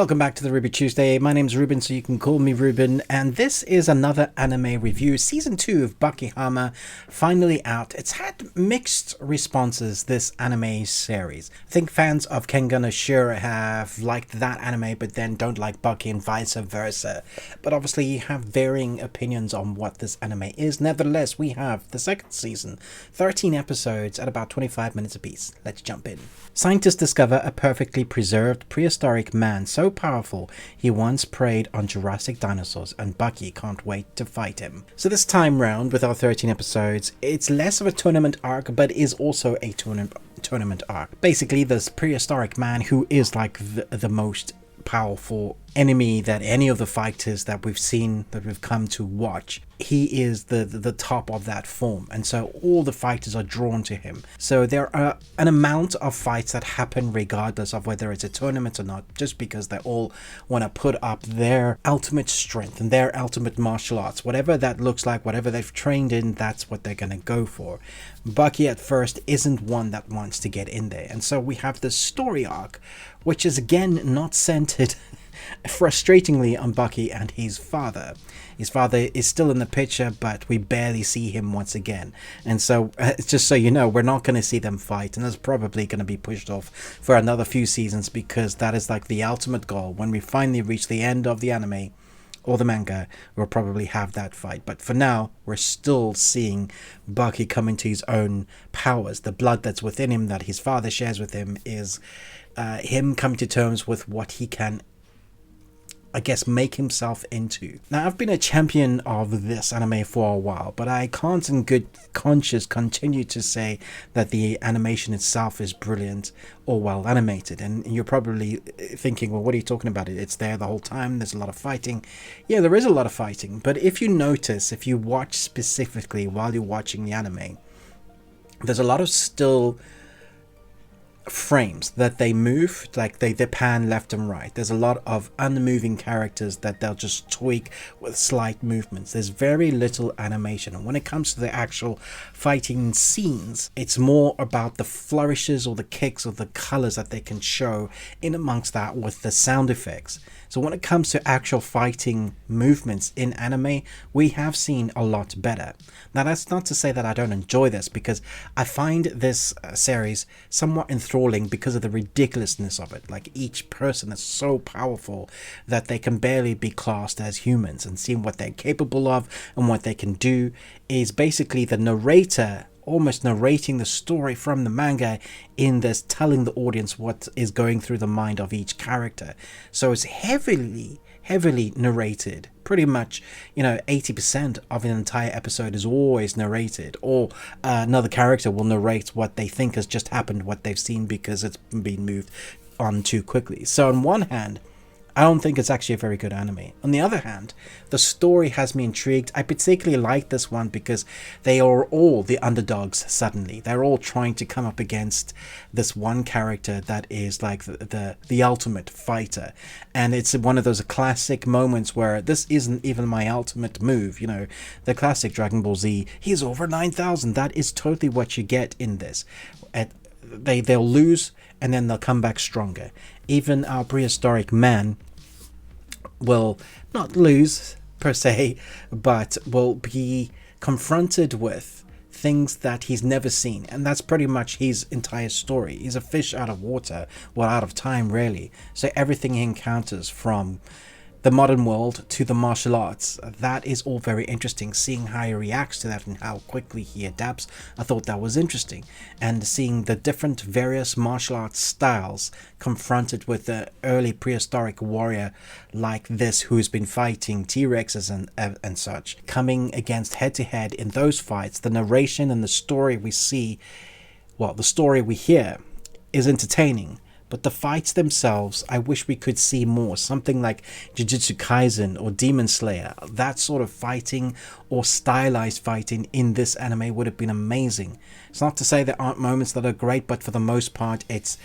Welcome back to the Ruby Tuesday. My name's Ruben, so you can call me Ruben, and this is another anime review. Season 2 of Baki Hanma finally out. It's had mixed responses, this anime series. I think fans of Kengan Ashura have liked that anime, but then don't like Baki and vice versa. But obviously you have varying opinions on what this anime is. Nevertheless, we have the second season, 13 episodes at about 25 minutes apiece. Let's jump in. Scientists discover a perfectly preserved prehistoric man so powerful he once preyed on Jurassic dinosaurs, and Baki can't wait to fight him. So this time round, with our 13 episodes, it's less of a tournament arc, but is also a tournament arc. Basically, this prehistoric man who is like the most powerful enemy that any of the fighters that we've seen, that we've come to watch, he is the top of that form, and so all the fighters are drawn to him. So there are an amount of fights that happen regardless of whether it's a tournament or not, just because they all want to put up their ultimate strength and their ultimate martial arts, whatever that looks like, whatever they've trained in, that's what they're going to go for. Baki at first isn't one that wants to get in there, and so we have this story arc, which is again not centered frustratingly on Baki and his father. His father is still in the picture, but we barely see him once again. And so, just so you know, we're not going to see them fight, and it's probably going to be pushed off for another few seasons, because that is like the ultimate goal. When we finally reach the end of the anime or the manga, we'll probably have that fight. But for now, we're still seeing Baki come into his own powers. The blood that's within him, that his father shares with him, is him coming to terms with what he can, I guess, make himself into. Now, I've been a champion of this anime for a while, but I can't in good conscience continue to say that the animation itself is brilliant or well animated. And you're probably thinking, well, what are you talking about? It's there the whole time, there's a lot of fighting. Yeah, there is a lot of fighting, but if you notice, if you watch specifically while you're watching the anime, there's a lot of still frames that they move, like they pan left and right. There's a lot of unmoving characters that they'll just tweak with slight movements. There's very little animation, and when it comes to the actual fighting scenes, it's more about the flourishes or the kicks or the colors that they can show in amongst that with the sound effects. So when it comes to actual fighting movements in anime, we have seen a lot better. Now, that's not to say that I don't enjoy this, because I find this series somewhat enthralling because of the ridiculousness of it. Like, each person is so powerful that they can barely be classed as humans, and seeing what they're capable of and what they can do is basically the narrator almost narrating the story from the manga in this, telling the audience what is going through the mind of each character. So it's heavily narrated. Pretty much, 80% of an entire episode is always narrated, or another character will narrate what they think has just happened, what they've seen, because it's been moved on too quickly. So on one hand, I don't think it's actually a very good anime. On the other hand, the story has me intrigued. I particularly like this one because they are all the underdogs suddenly. They're all trying to come up against this one character that is like the ultimate fighter. And it's one of those classic moments where this isn't even my ultimate move. The classic Dragon Ball Z, he's over 9,000. That is totally what you get in this. They'll lose, and then they'll come back stronger. Even our prehistoric man will not lose per se, but will be confronted with things that he's never seen, and that's pretty much his entire story. He's a fish out of water, well, out of time, really. So everything he encounters, from the modern world to the martial arts, that is all very interesting. Seeing how he reacts to that and how quickly he adapts, I thought that was interesting. And seeing the different various martial arts styles confronted with the early prehistoric warrior like this, who's been fighting T-Rexes and such, coming against head to head in those fights. The narration and the story we see, well, the story we hear is entertaining. But the fights themselves, I wish we could see more. Something like Jujutsu Kaisen or Demon Slayer. That sort of fighting or stylized fighting in this anime would have been amazing. It's not to say there aren't moments that are great, but for the most part, it's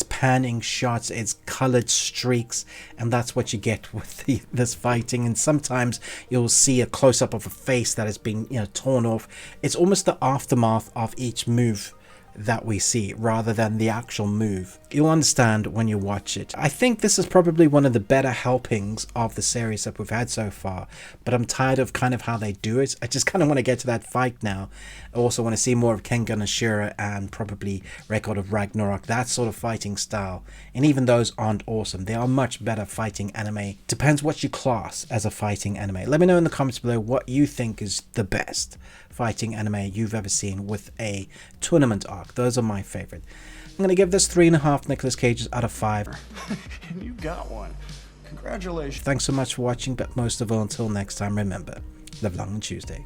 panning shots, it's colored streaks, and that's what you get with this fighting. And sometimes you'll see a close-up of a face that has been torn off. It's almost the aftermath of each move that we see rather than the actual move. You'll understand when you watch it. I think this is probably one of the better helpings of the series that we've had so far, but I'm tired of kind of how they do it. I just kind of want to get to that fight now. I also want to see more of Kengan and Shira and probably Record of Ragnarok, that sort of fighting style. And even those aren't awesome. They are much better fighting anime. Depends what you class as a fighting anime. Let me know in the comments below what you think is the best fighting anime you've ever seen with a tournament arc. Those are my favorite. I'm going to give this 3.5 Nicolas Cages out of 5. You got one. Congratulations. Thanks so much for watching, but most of all, until next time, remember, live long on Tuesday.